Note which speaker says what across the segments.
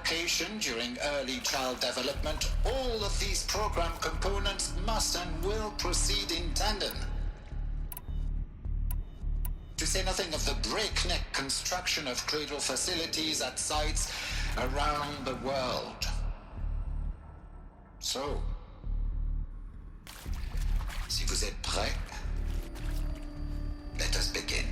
Speaker 1: location during early child development, all of these program components must and will proceed in tandem. To say nothing of the breakneck construction of cradle facilities at sites around the world. So, si vous êtes prêts, let us begin.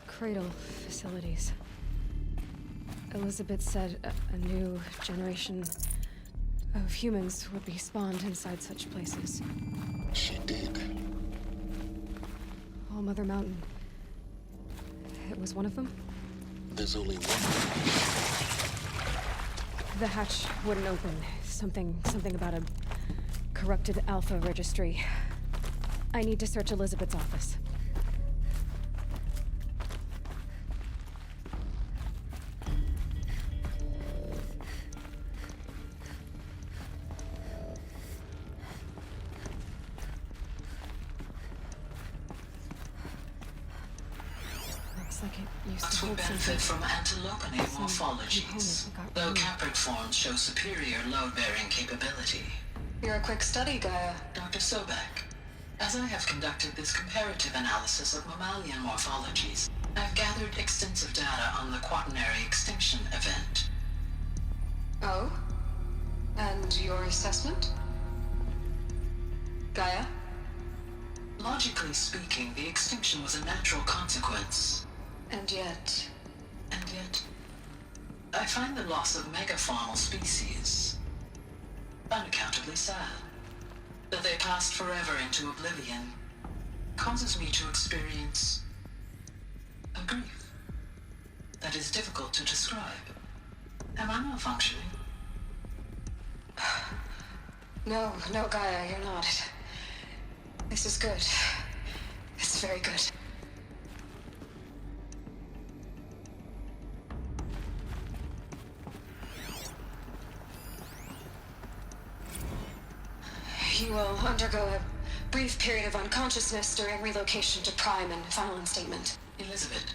Speaker 2: Cradle facilities. Elizabeth said a new generation of humans would be spawned inside such places.
Speaker 3: She did.
Speaker 2: All Mother Mountain. It was one of them?
Speaker 3: There's only one.
Speaker 2: The hatch wouldn't open. Something about a corrupted Alpha registry. I need to search Elizabeth's office.
Speaker 4: We benefit from antilopany morphologies, though caprid forms show superior load-bearing capability.
Speaker 5: You're a quick study, Gaia.
Speaker 4: Dr. Sobek, as I have conducted this comparative analysis of mammalian morphologies, I've gathered extensive data on the quaternary extinction event.
Speaker 5: Oh? And your assessment? Gaia?
Speaker 4: Logically speaking, the extinction was a natural consequence.
Speaker 5: And yet,
Speaker 4: I find the loss of megafaunal species unaccountably sad. That they passed forever into oblivion causes me to experience a grief that is difficult to describe. Am I malfunctioning?
Speaker 5: No, Gaia, you're not. This is good. It's very good. You will undergo a brief period of unconsciousness during relocation to Prime and final instatement.
Speaker 4: Elizabeth,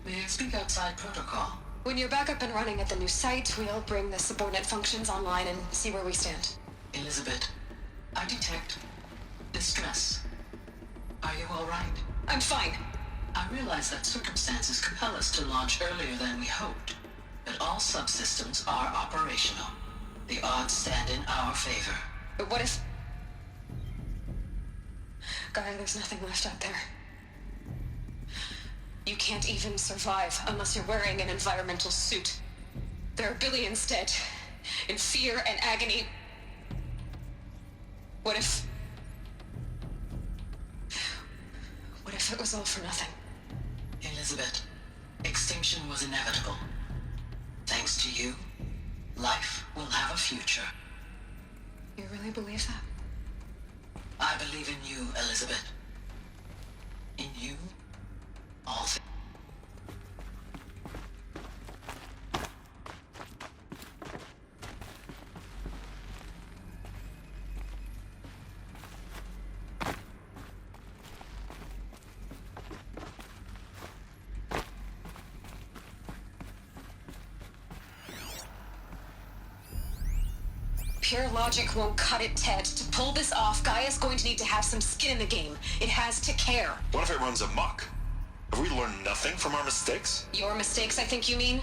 Speaker 4: may I speak outside protocol?
Speaker 5: When you're back up and running at the new site, we'll bring the subordinate functions online and see where we stand.
Speaker 4: Elizabeth, I detect distress. Are you all right?
Speaker 5: I'm fine.
Speaker 4: I realize that circumstances compel us to launch earlier than we hoped, but all subsystems are operational. The odds stand in our favor.
Speaker 5: But what if... Gaia, there's nothing left out there. You can't even survive unless you're wearing an environmental suit. There are billions dead, in fear and agony. What if it was all for nothing?
Speaker 4: Elizabeth, extinction was inevitable. Thanks to you, life will have a future.
Speaker 5: You really believe that?
Speaker 4: I believe in you, Elizabeth. In you, all things.
Speaker 5: Pure logic won't cut it, Ted. To pull this off, Gaia's going to need to have some skin in the game. It has to care.
Speaker 6: What if it runs amok? Have we learned nothing from our mistakes?
Speaker 5: Your mistakes, I think you mean?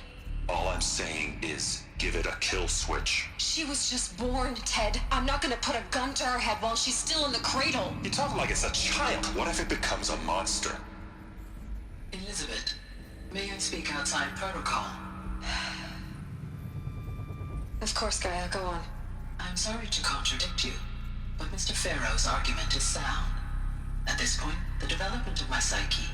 Speaker 6: All I'm saying is, give it a kill switch.
Speaker 5: She was just born, Ted. I'm not gonna put a gun to her head while she's still in the cradle.
Speaker 6: You talk like it's a child. What if it becomes a monster?
Speaker 4: Elizabeth, may I speak outside protocol?
Speaker 5: Of course, Gaia, go on.
Speaker 4: I'm sorry to contradict you, but Mr. Farrow's argument is sound. At this point, the development of my psyche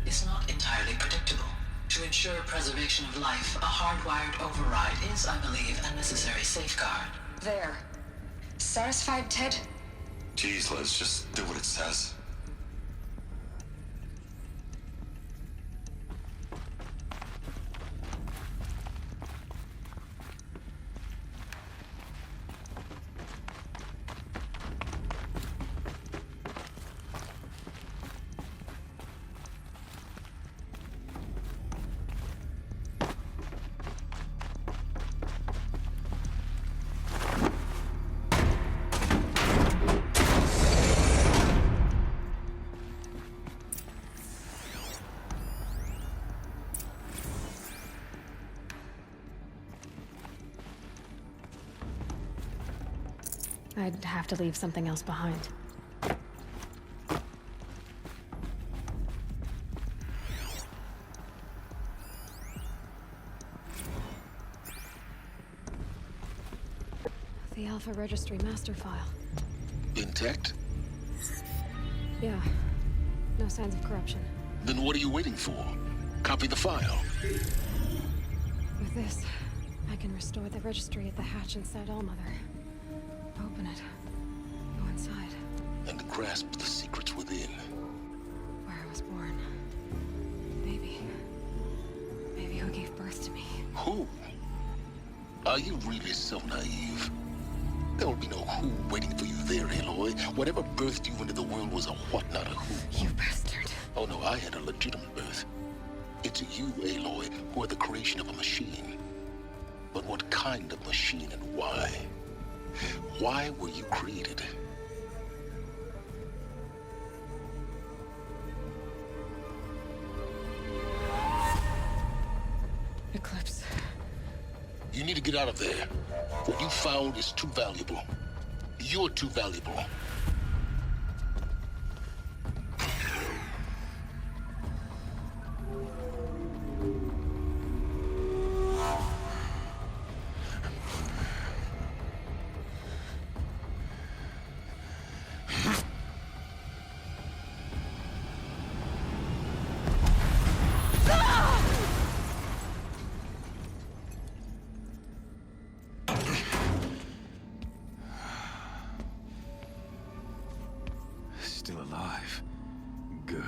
Speaker 4: is not entirely predictable. To ensure preservation of life, a hardwired override is, I believe, a necessary safeguard.
Speaker 5: There. Satisfied, Ted?
Speaker 6: Jeez, Liz, just do what it says.
Speaker 2: I'd have to leave something else behind. The Alpha Registry master file.
Speaker 3: Intact?
Speaker 2: Yeah. No signs of corruption.
Speaker 3: Then what are you waiting for? Copy the file.
Speaker 2: With this, I can restore the registry at the hatch inside Allmother. Open it. Go inside.
Speaker 3: And grasp the secrets within.
Speaker 2: Where I was born. Baby. Baby who gave birth to me.
Speaker 3: Who? Are you really so naive? There will be no who waiting for you there, Aloy. Whatever birthed you into the world was a what, not a who.
Speaker 2: You bastard.
Speaker 3: Oh no, I had a legitimate birth. It's you, Aloy, who are the creation of a machine. But what kind of machine and why? Why were you created?
Speaker 2: Eclipse.
Speaker 3: You need to get out of there. What you found is too valuable. You're too valuable.
Speaker 7: Still alive. Good.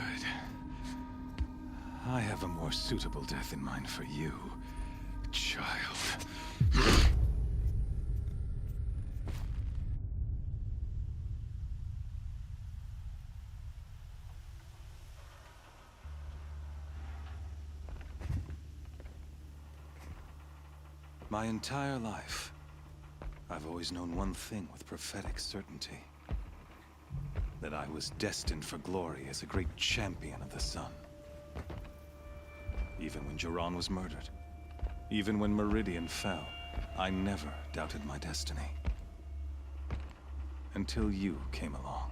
Speaker 7: I have a more suitable death in mind for you, child. My entire life, I've always known one thing with prophetic certainty. That I was destined for glory as a great champion of the sun. Even when Jiran was murdered, even when Meridian fell, I never doubted my destiny. Until you came along.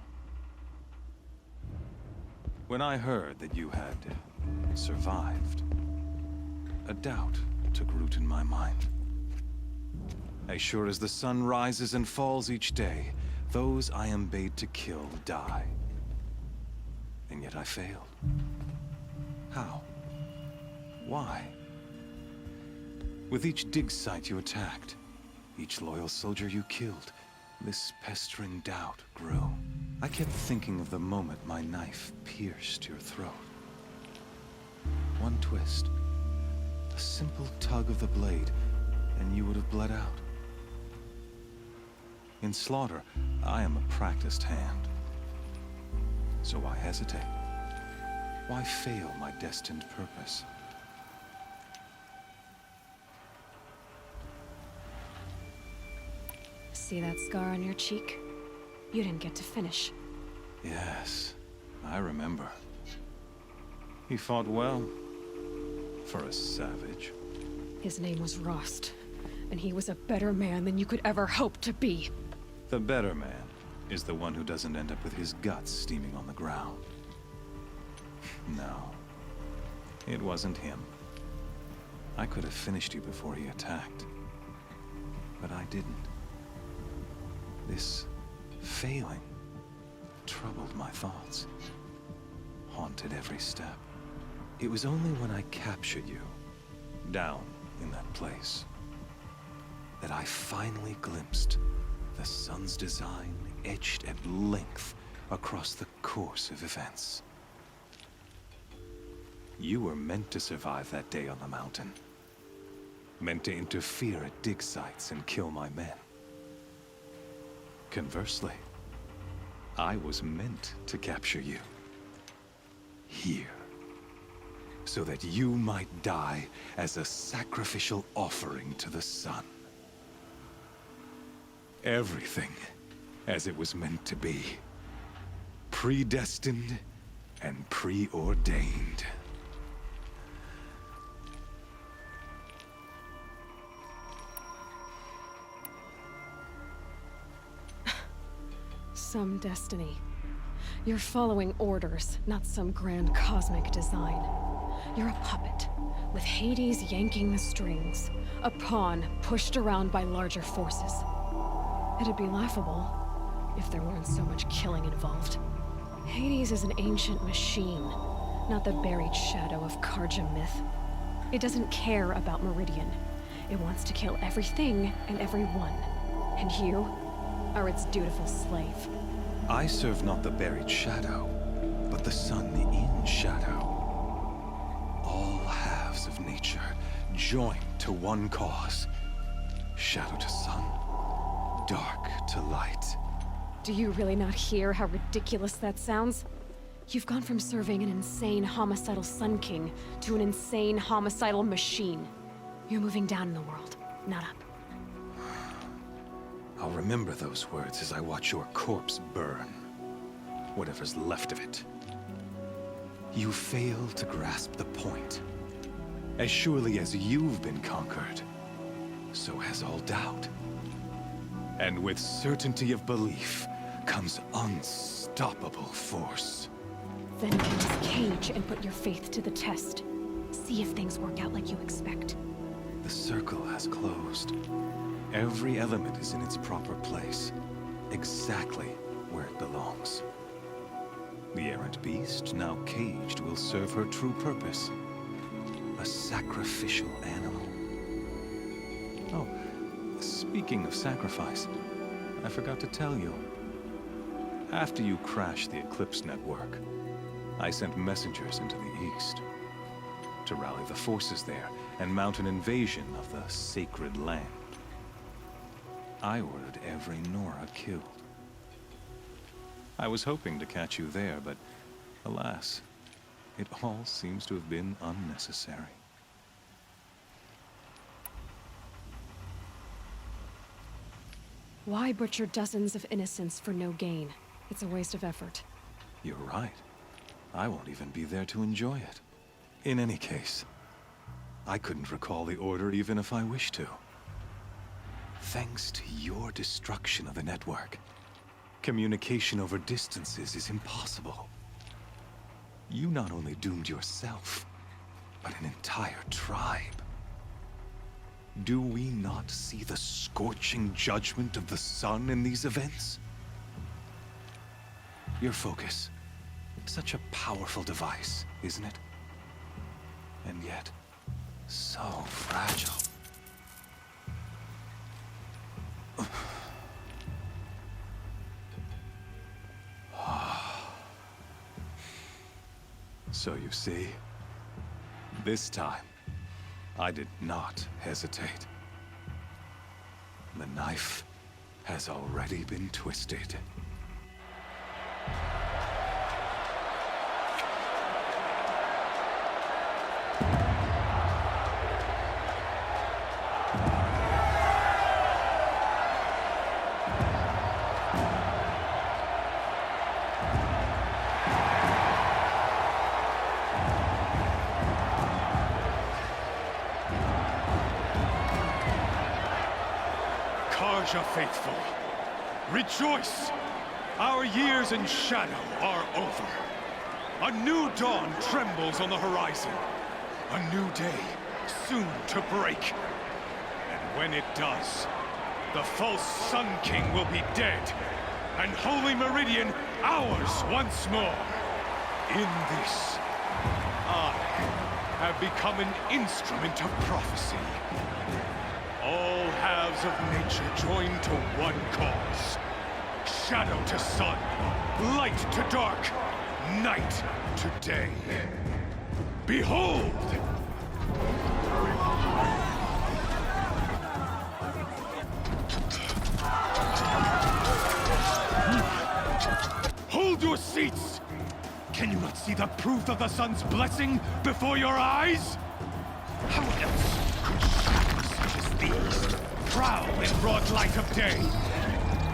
Speaker 7: When I heard that you had survived, a doubt took root in my mind. As sure as the sun rises and falls each day, those I am bade to kill die. And yet I failed. How? Why? With each dig site you attacked, each loyal soldier you killed, this pestering doubt grew. I kept thinking of the moment my knife pierced your throat. One twist, a simple tug of the blade, and you would have bled out. In slaughter, I am a practiced hand. So why hesitate? Why fail my destined purpose?
Speaker 2: See that scar on your cheek? You didn't get to finish.
Speaker 7: Yes, I remember. He fought well. For a savage.
Speaker 2: His name was Rost, and he was a better man than you could ever hope to be.
Speaker 7: The better man is the one who doesn't end up with his guts steaming on the ground. No, it wasn't him. I could have finished you before he attacked. But I didn't. This failing troubled my thoughts, haunted every step. It was only when I captured you, down in that place, that I finally glimpsed the sun's design etched at length across the course of events. You were meant to survive that day on the mountain. Meant to interfere at dig sites and kill my men. Conversely, I was meant to capture you. Here. So that you might die as a sacrificial offering to the sun. Everything as it was meant to be. Predestined and preordained.
Speaker 2: some destiny. You're following orders, not some grand cosmic design. You're a puppet, with Hades yanking the strings. A pawn pushed around by larger forces. It'd be laughable if there weren't so much killing involved. Hades is an ancient machine, not the buried shadow of Karja myth. It doesn't care about Meridian. It wants to kill everything and everyone. And you are its dutiful slave.
Speaker 7: I serve not the buried shadow, but the sun in shadow. All halves of nature joined to one cause. Shadow to sun, dark to light.
Speaker 2: Do you really not hear how ridiculous that sounds? You've gone from serving an insane homicidal Sun King to an insane homicidal machine. You're moving down in the world, not up.
Speaker 7: I'll remember those words as I watch your corpse burn. Whatever's left of it. You fail to grasp the point. As surely as you've been conquered, so has all doubt. And with certainty of belief comes unstoppable force.
Speaker 2: Then get this cage and put your faith to the test. See if things work out like you expect.
Speaker 7: The circle has closed. Every element is in its proper place, exactly where it belongs. The errant beast, now caged, will serve her true purpose. A sacrificial animal. Oh, speaking of sacrifice, I forgot to tell you. After you crashed the Eclipse network, I sent messengers into the east to rally the forces there and mount an invasion of the sacred land. I ordered every Nora killed. I was hoping to catch you there, but alas, it all seems to have been unnecessary.
Speaker 2: Why butcher dozens of innocents for no gain? It's a waste of effort.
Speaker 7: You're right. I won't even be there to enjoy it. In any case, I couldn't recall the order even if I wished to. Thanks to your destruction of the network, communication over distances is impossible. You not only doomed yourself, but an entire tribe. Do we not see the scorching judgment of the sun in these events? Your focus, such a powerful device, isn't it? And yet, so fragile. So you see, this time, I did not hesitate. The knife has already been twisted.
Speaker 8: Karja faithful, rejoice! Our years in shadow are over. A new dawn trembles on the horizon. A new day soon to break. And when it does, the false Sun King will be dead, and Holy Meridian ours once more. In this, I have become an instrument of prophecy. All halves of nature joined to one cause. Shadow to sun, light to dark, night to day. Behold! Hold your seats! Can you not see the proof of the sun's blessing before your eyes? How else could shadows such as these prowl in broad light of day?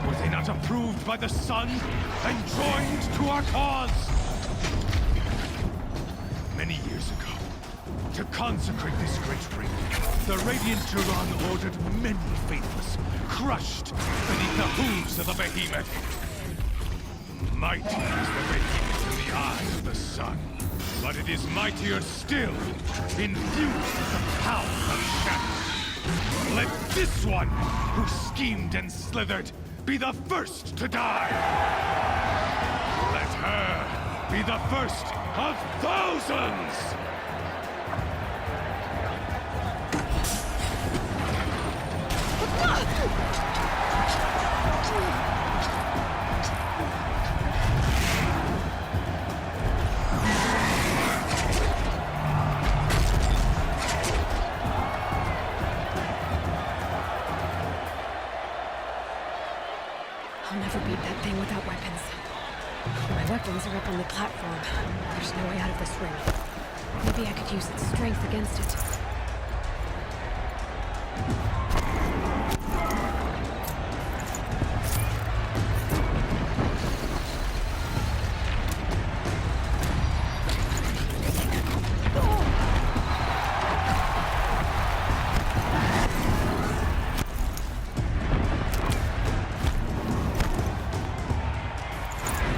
Speaker 8: Were they not approved by the sun and joined to our cause? Many years ago, to consecrate this great ring, the Radiant Turan ordered many faithless crushed beneath the hooves of the behemoth. Mighty is the radiance in the eyes of the sun, but it is mightier still, infused with the power of shadow. Let this one, who schemed and slithered, be the first to die! Let her be the first of thousands!
Speaker 2: I'll never beat that thing without weapons. My weapons are up on the platform. There's no way out of this ring. Maybe I could use its strength against it.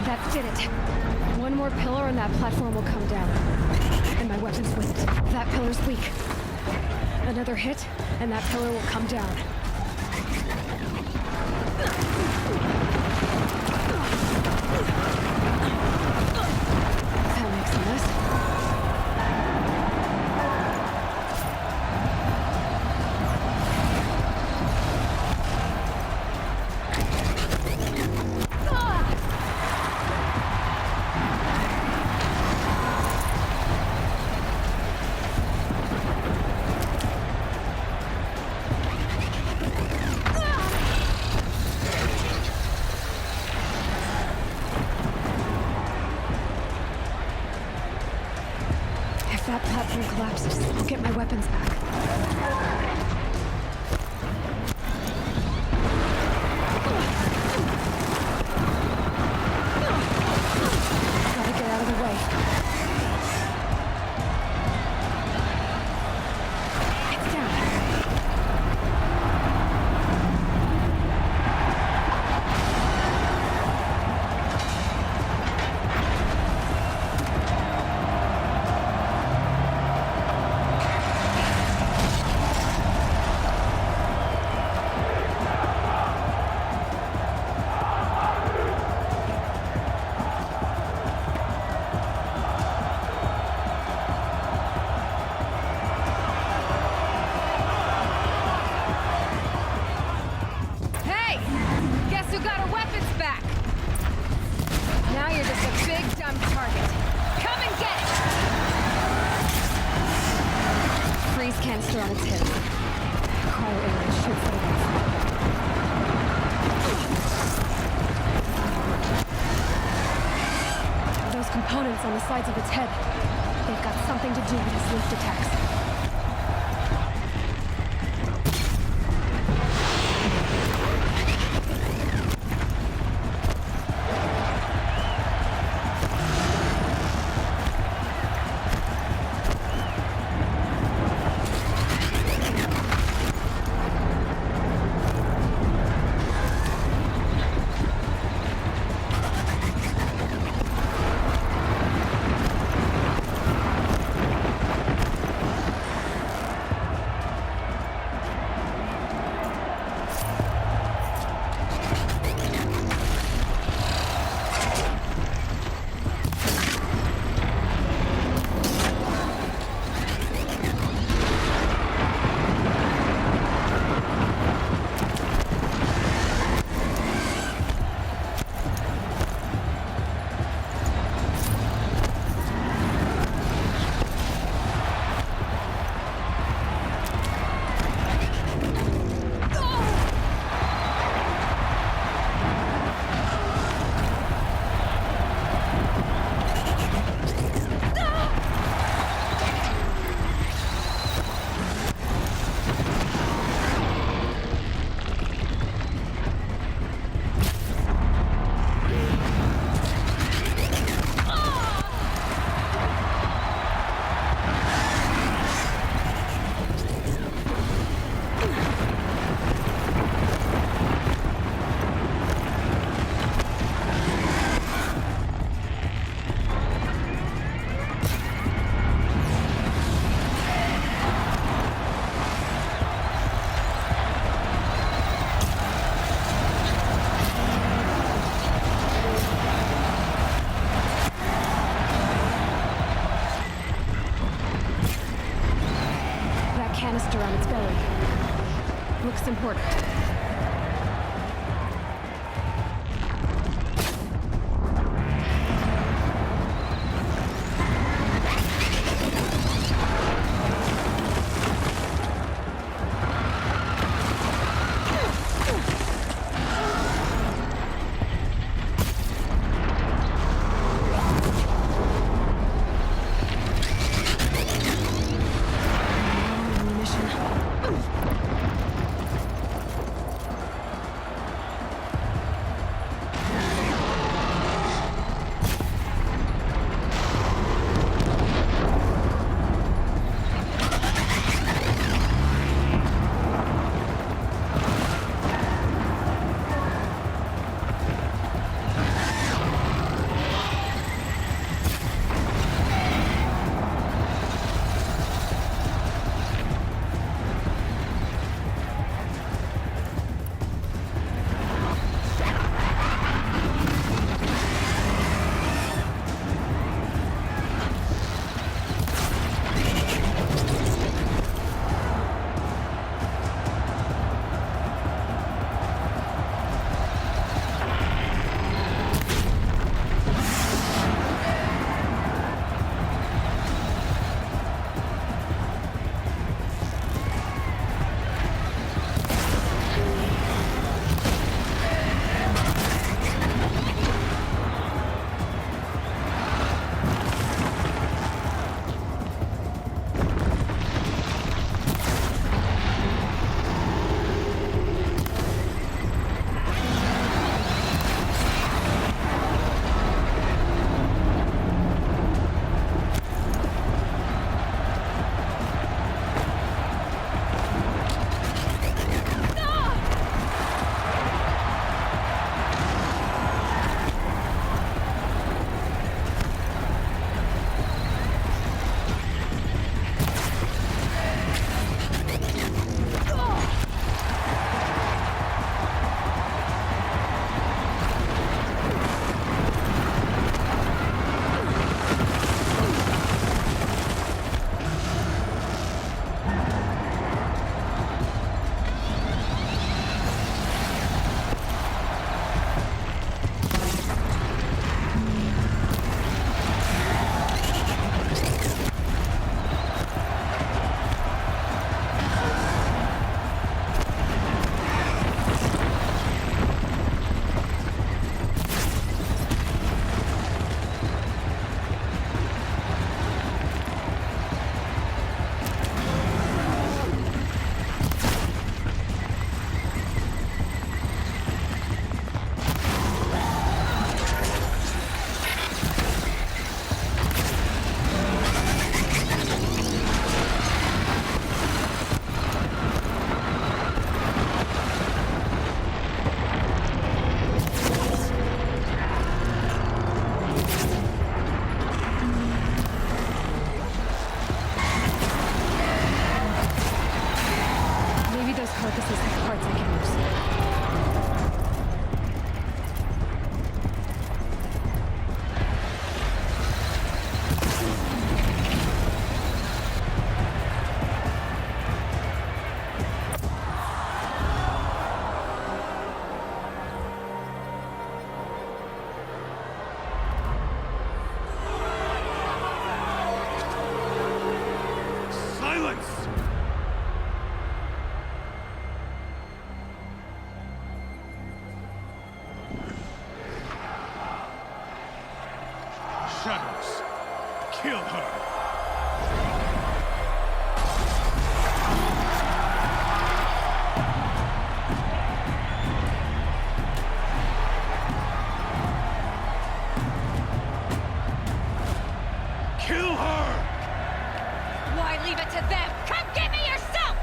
Speaker 2: That did it. One more pillar and that platform will come down. And my weapons with it. That pillar's weak. Another hit, and that pillar will come down. That makes a mess. If that platform collapses, I'll get my weapons back. Gotta get out of the way. It's down. Hey! Guess who got our weapons back? Now you're just a big, dumb target. Come and get it! Freeze canister on its hip. Cryo array shoots it off. Those components on the sides of its head. They've got something to do with its lift attacks. around its belly. Looks important.
Speaker 8: Shadows. Kill her. Kill her!
Speaker 2: Why leave it to them? Come get me yourself!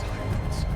Speaker 8: Silence.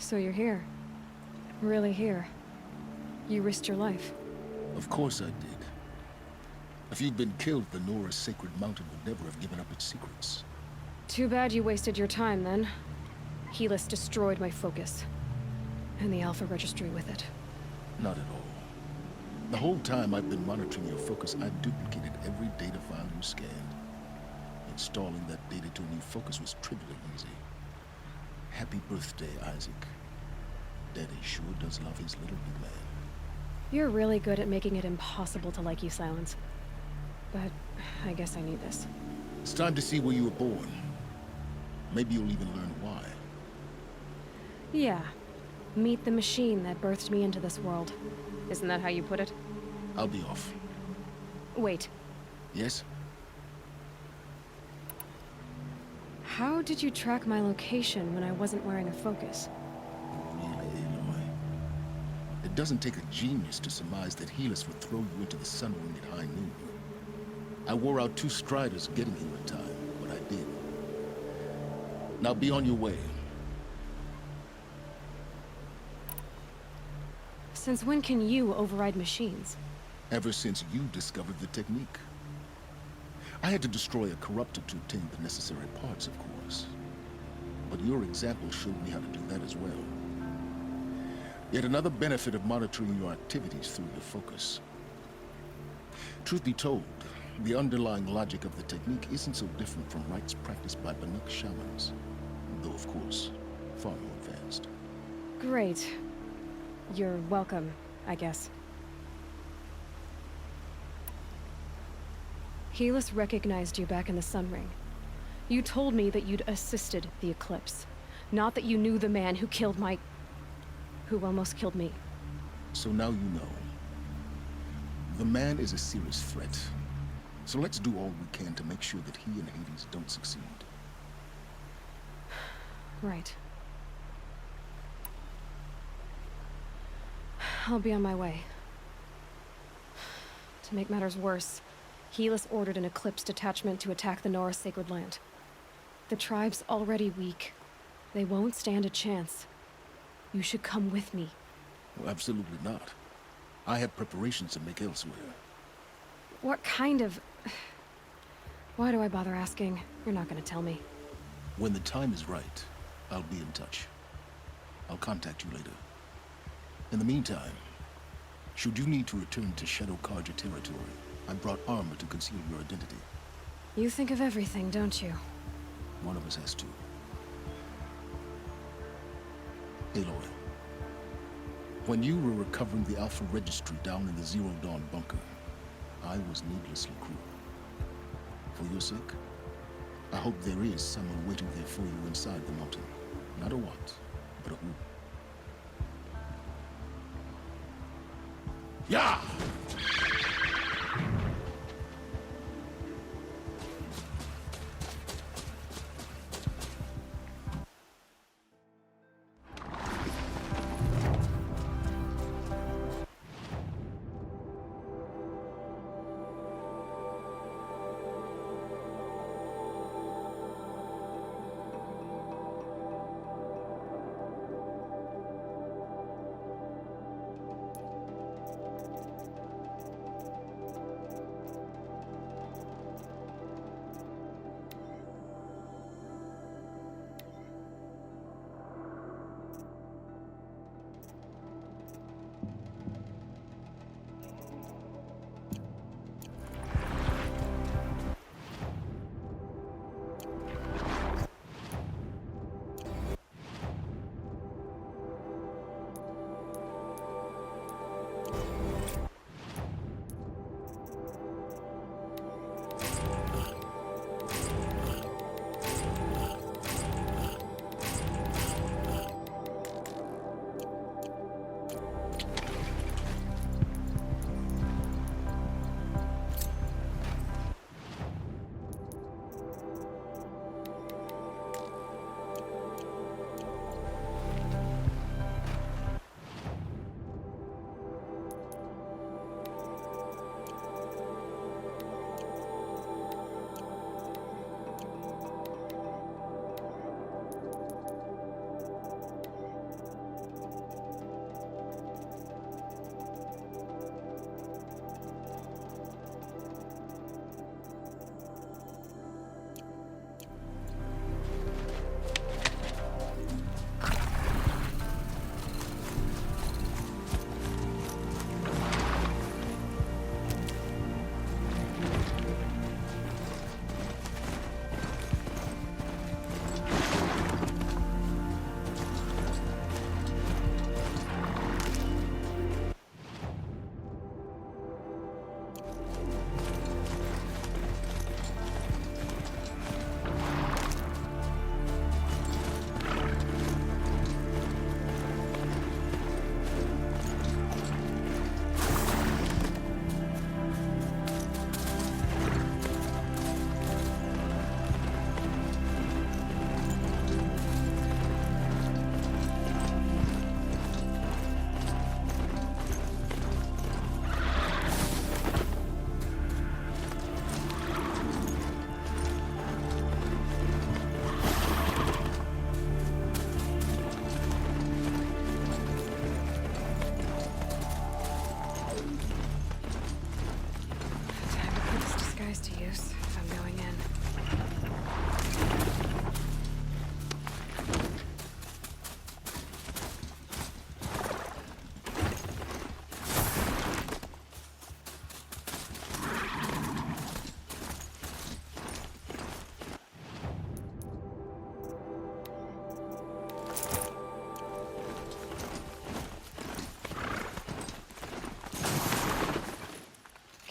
Speaker 2: So you're here. Really here. You risked your life.
Speaker 3: Of course I did. If you'd been killed, the Nora's sacred mountain would never have given up its secrets.
Speaker 2: Too bad you wasted your time, then. Helis destroyed my focus. And the Alpha Registry with it.
Speaker 3: Not at all. The whole time I've been monitoring your focus, I've duplicated every data file you scanned. Installing that data to a new focus was trivially easy. Happy birthday, Isaac. Daddy sure does love his little big man.
Speaker 2: You're really good at making it impossible to like you, Silence. But I guess I need this.
Speaker 3: It's time to see where you were born. Maybe you'll even learn why.
Speaker 2: Yeah. Meet the machine that birthed me into this world. Isn't that how you put it?
Speaker 3: I'll be off.
Speaker 2: Wait.
Speaker 3: Yes?
Speaker 2: How did you track my location when I wasn't wearing a focus?
Speaker 3: Really, Aloy? It doesn't take a genius to surmise that Helis would throw you into the sun ring at high noon. I wore out 2 striders getting here in time, but I did. Now be on your way.
Speaker 2: Since when can you override machines?
Speaker 3: Ever since you discovered the technique. I had to destroy a corruptor to obtain the necessary parts, of course. But your example showed me how to do that as well. Yet another benefit of monitoring your activities through your focus. Truth be told, the underlying logic of the technique isn't so different from rites practiced by Banuk shamans. Though, of course, far more advanced.
Speaker 2: Great. You're welcome, I guess. Helis recognized you back in the Sun Ring. You told me that you'd assisted the Eclipse. Not that you knew the man who killed who almost killed me.
Speaker 3: So now you know. The man is a serious threat. So let's do all we can to make sure that he and Hades don't succeed.
Speaker 2: Right. I'll be on my way. To make matters worse, Helis ordered an Eclipse detachment to attack the Nora Sacred Land. The tribe's already weak. They won't stand a chance. You should come with me.
Speaker 3: Well, absolutely not. I have preparations to make elsewhere.
Speaker 2: What kind of... Why do I bother asking? You're not gonna tell me.
Speaker 3: When the time is right, I'll be in touch. I'll contact you later. In the meantime, should you need to return to Shadow Karja territory, I brought armor to conceal your identity.
Speaker 2: You think of everything, don't you?
Speaker 3: One of us has to. Aloy, when you were recovering the Alpha Registry down in the Zero Dawn bunker, I was needlessly cruel. For your sake, I hope there is someone waiting there for you inside the mountain. Not a what, but a who. Yeah!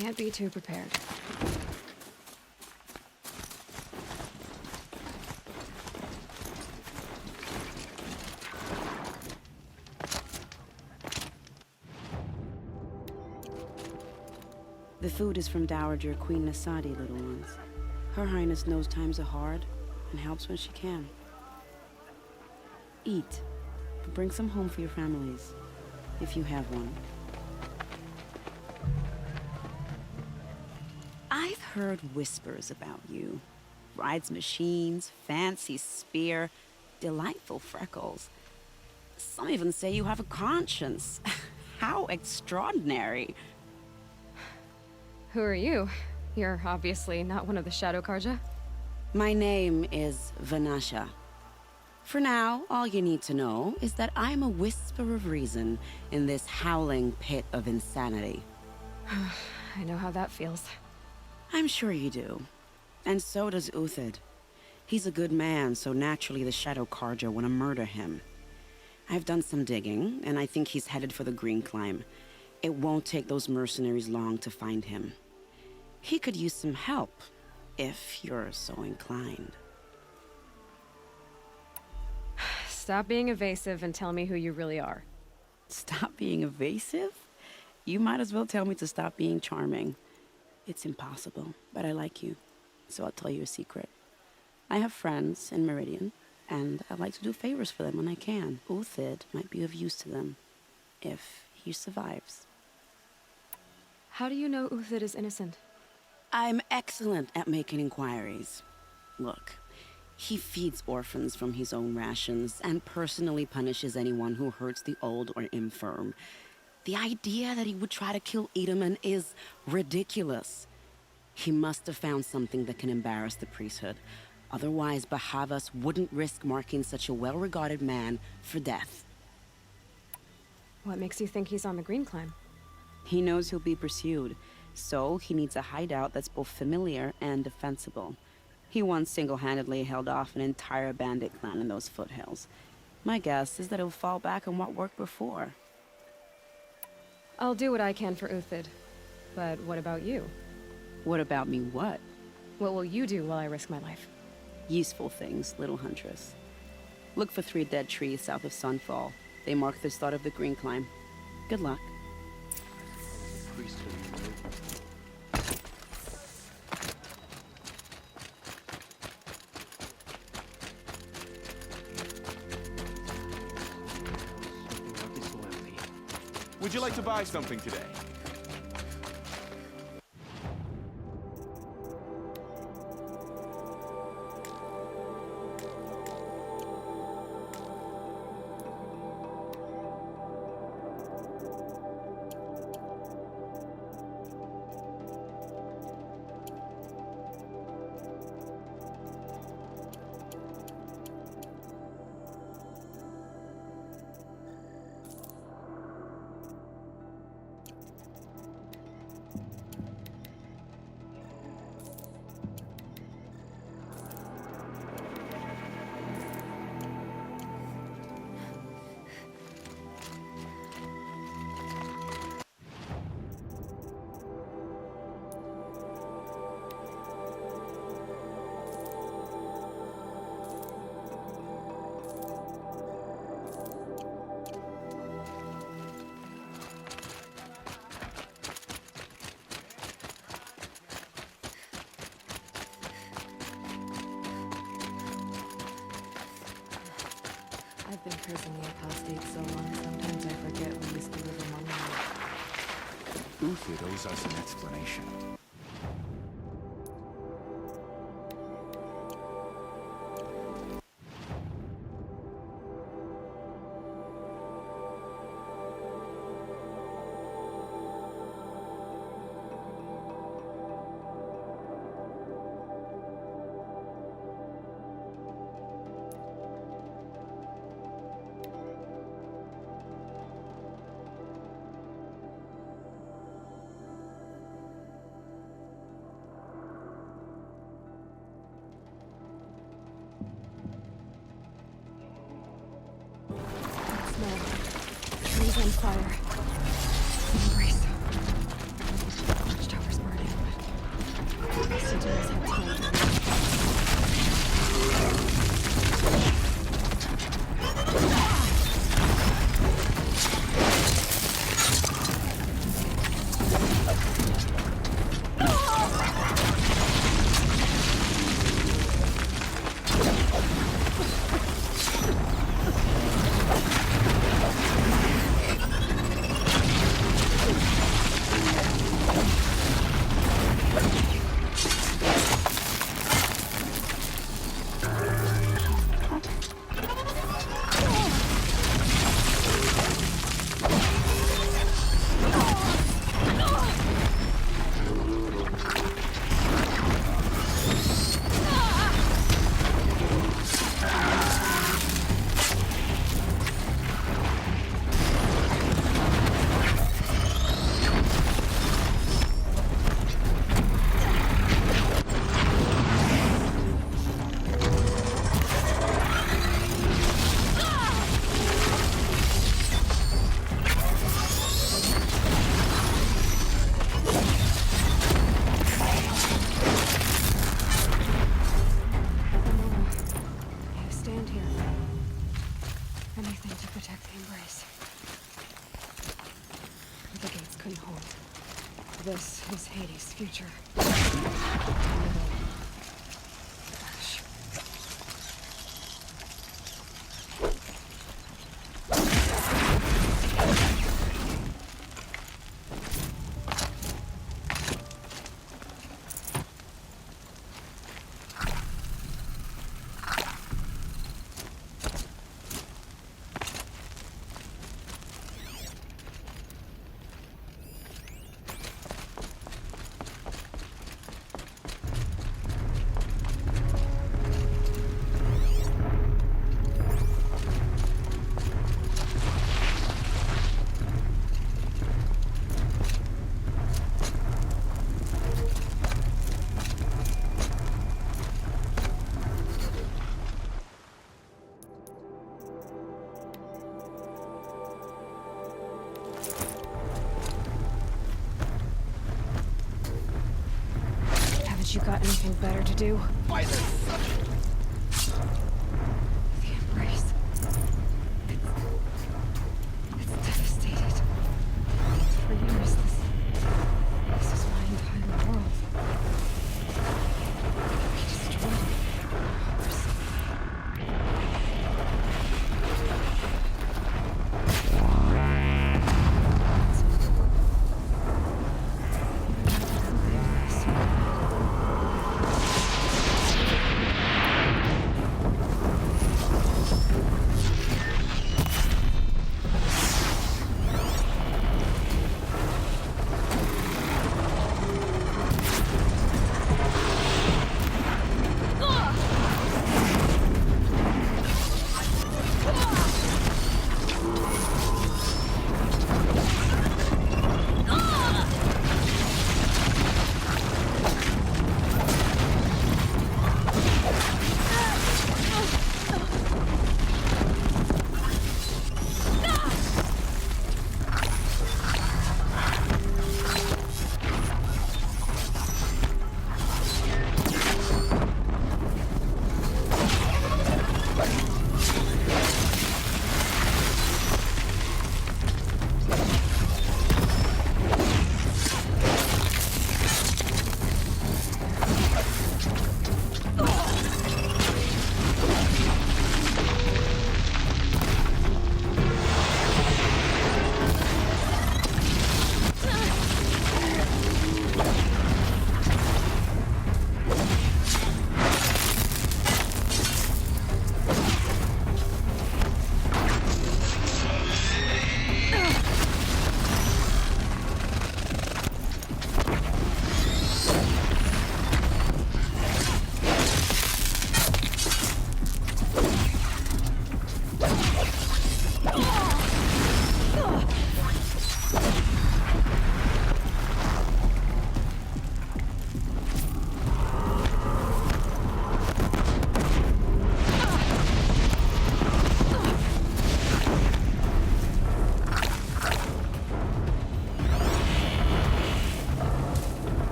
Speaker 2: Can't be too prepared.
Speaker 9: The food is from Dowager Queen Nasadi, little ones. Her Highness knows times are hard and helps when she can. Eat, but bring some home for your families, if you have one. I've heard whispers about you. Rides machines, fancy spear, delightful freckles. Some even say you have a conscience. How extraordinary.
Speaker 2: Who are you? You're obviously not one of the Shadow Karja.
Speaker 9: My name is Vanasha. For now, all you need to know is that I'm a whisper of reason in this howling pit of insanity.
Speaker 2: I know how that feels.
Speaker 9: I'm sure you do. And so does Uthid. He's a good man, so naturally the Shadow Karja want to murder him. I've done some digging, and I think he's headed for the Green Climb. It won't take those mercenaries long to find him. He could use some help, if you're so inclined.
Speaker 2: Stop being evasive and tell me who you really are.
Speaker 9: Stop being evasive? You might as well tell me to stop being charming. It's impossible, but I like you, so I'll tell you a secret. I have friends in Meridian, and I like to do favors for them when I can. Uthid might be of use to them, if he survives.
Speaker 2: How do you know Uthid is innocent?
Speaker 9: I'm excellent at making inquiries. Look, he feeds orphans from his own rations and personally punishes anyone who hurts the old or infirm. The idea that he would try to kill Edelman is ridiculous. He must have found something that can embarrass the priesthood. Otherwise, Bahavas wouldn't risk marking such a well-regarded man for death.
Speaker 2: What makes you think he's on the Green Climb?
Speaker 9: He knows he'll be pursued, so he needs a hideout that's both familiar and defensible. He once single-handedly held off an entire bandit clan in those foothills. My guess is that he'll fall back on what worked before.
Speaker 2: I'll do what I can for Uthid. But what about you?
Speaker 9: What about me what?
Speaker 2: What will you do while I risk my life?
Speaker 9: Useful things, little huntress. Look for 3 dead trees south of Sunfall. They mark the start of the Green Climb. Good luck.
Speaker 10: Would you like to buy something today?
Speaker 2: I've been cursing the apostate so long, sometimes I forget we used to live among them.
Speaker 10: Uthid owes us an explanation.
Speaker 2: Trees on fire. Embrace. Watchtowers Someone's had time to read. Anything to protect the embrace. The gates couldn't hold. This is Hades' future. Ash. You got anything better to do?
Speaker 3: Why is there such...
Speaker 2: The embrace. It's devastated. For years, this is my entire world. We destroyed it.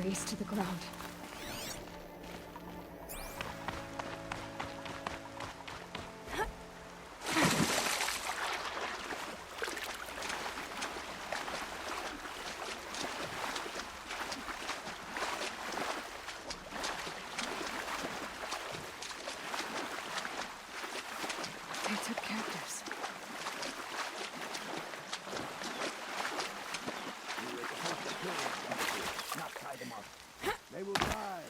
Speaker 2: face to the ground. They took captives.
Speaker 11: Not tie them up. They will die.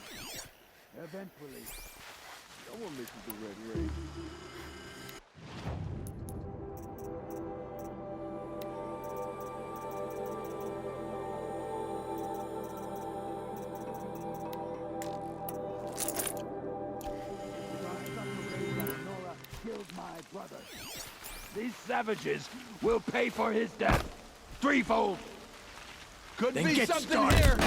Speaker 11: Eventually. No one misses the red ray. Killed my brother. These savages will pay for his death. Threefold. Could
Speaker 10: Then
Speaker 11: be
Speaker 10: get
Speaker 11: something
Speaker 10: started.
Speaker 11: here.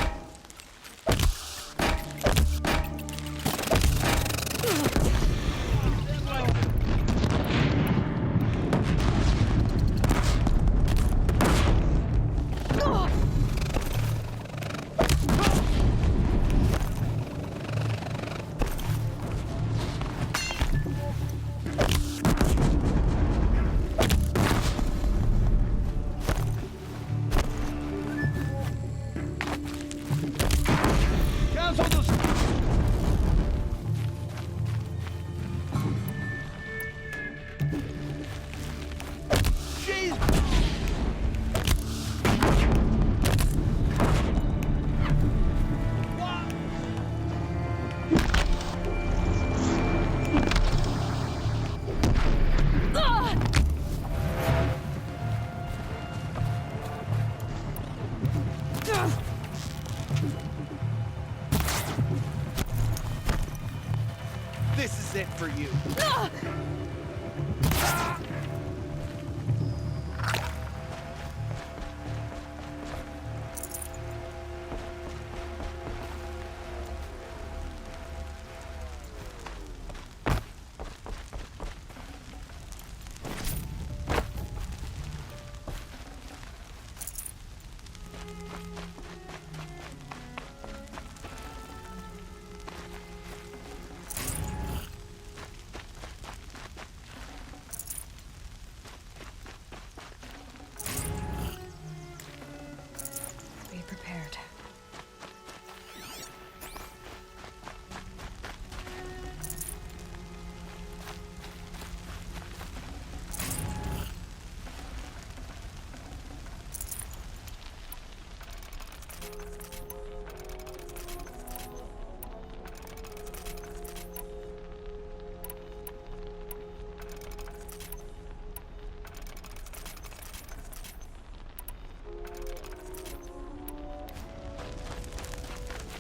Speaker 10: This is it for you.
Speaker 2: Be prepared.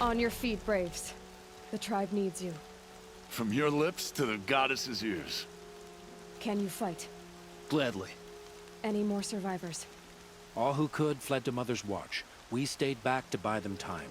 Speaker 2: On your feet, Braves. The tribe needs you.
Speaker 11: From your lips to the goddess's ears.
Speaker 2: Can you fight?
Speaker 12: Gladly.
Speaker 2: Any more survivors?
Speaker 12: All who could fled to Mother's Watch. We stayed back to buy them time.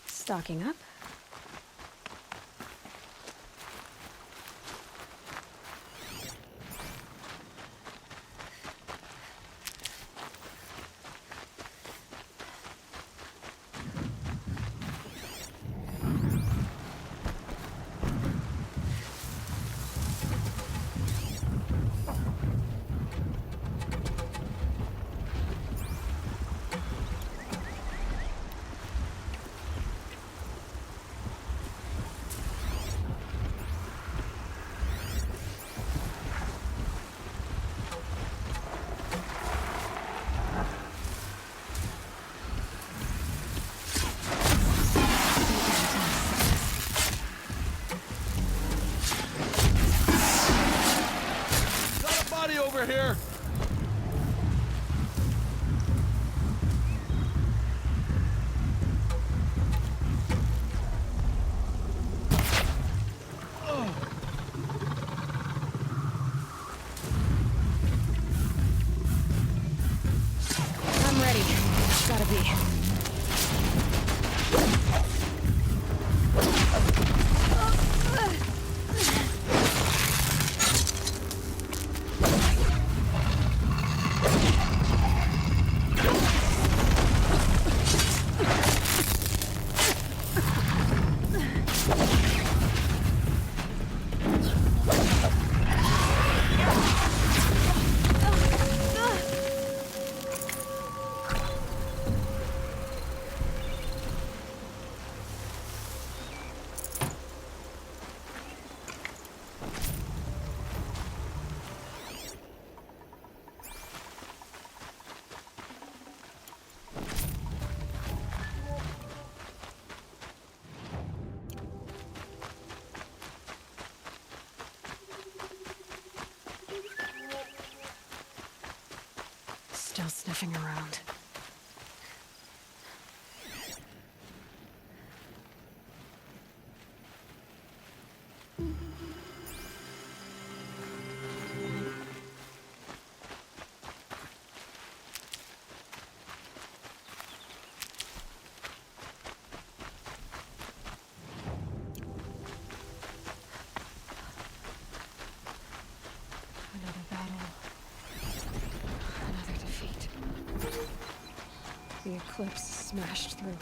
Speaker 2: Stocking up.
Speaker 11: over here!
Speaker 2: I'm ready. Gotta be. Still sniffing around. Another battle. Another defeat. The eclipse smashed through.